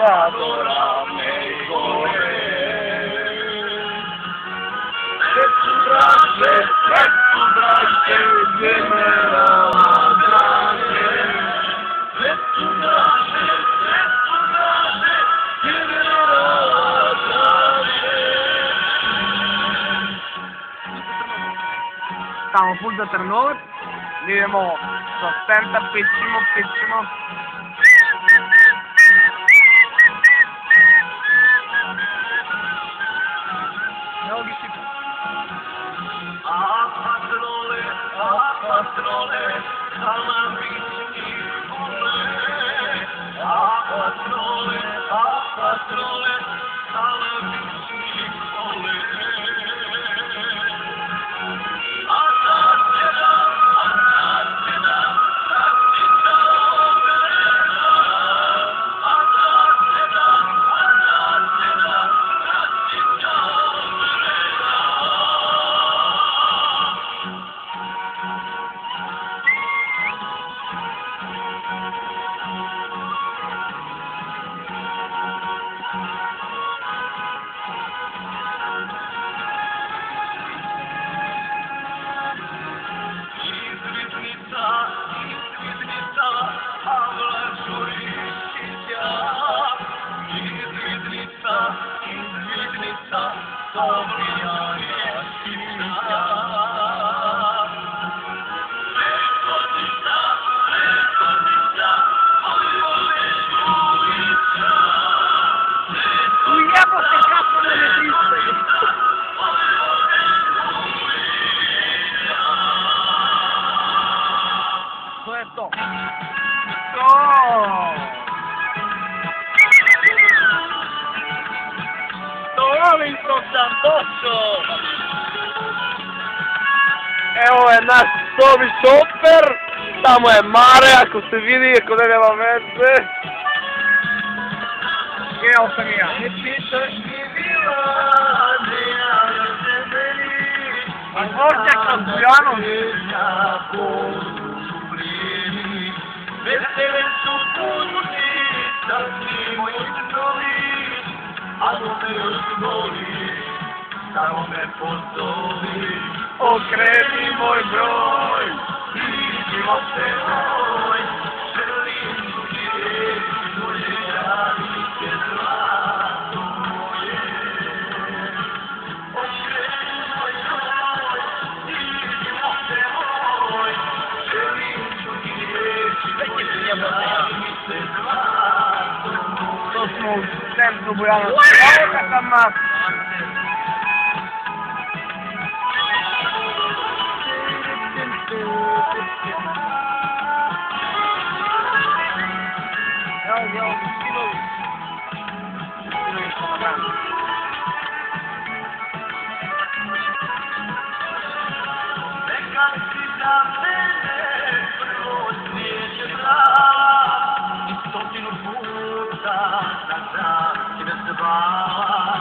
adorable gore. Se tu braće, generala draže, se tu braće, generala draže. Stiamo full da turnover, idemo do stenta, pičimo. Evo gi si. Patrole, salabici vole. Patrole, salabici vole. To je to. Toliko sam došao. Evo je naš sobi šofer, tamo je Mare, ako se vidi, ako ne nema veze. I evo sam i ja. Ne pitaš mi bila, ne javljaš se meni. A Dvoržnjak sa Stojanom. Vesele su puni, sasvim moji snovi, a dok me još boli, samo me pozovi. Okreni moj broj, živote moj, želim ti reći tvoje radite zlato moje. Okreni moj broj, živote moj, želim ti reći tvoje radite zlato moje. to smo u centru Bujanovac. Evo ga tamo. Evo sinovi. Sinovi komandant. Neka si za mene prvo svijeće brala i 100 puta na dan ti ne zvala.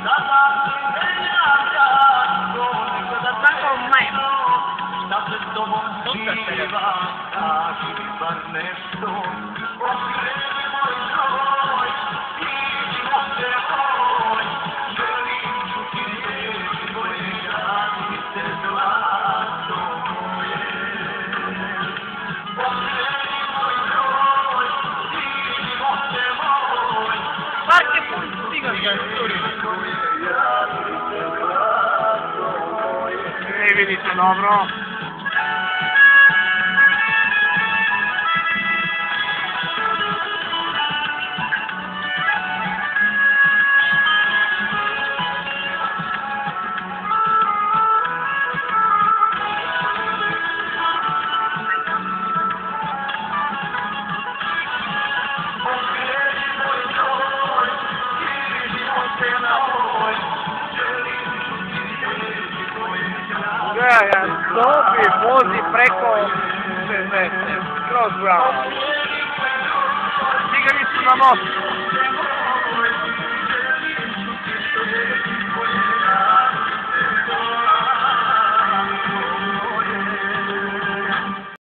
Sada si me javljaš, to nikada Tako majmo. šta se s tobom zbiva, kaži mi bar nešto. Okreni moj broj, iđi moće moj, želim čuti riječi tvoje, radite zlato moje. Okreni moj broj, iđi moće moj, Svaki put stigam. radite zlato moje. Ne vidite dobro. Ja, sobi vozi preko 60, kroz Bujanovac. Stigli su na most.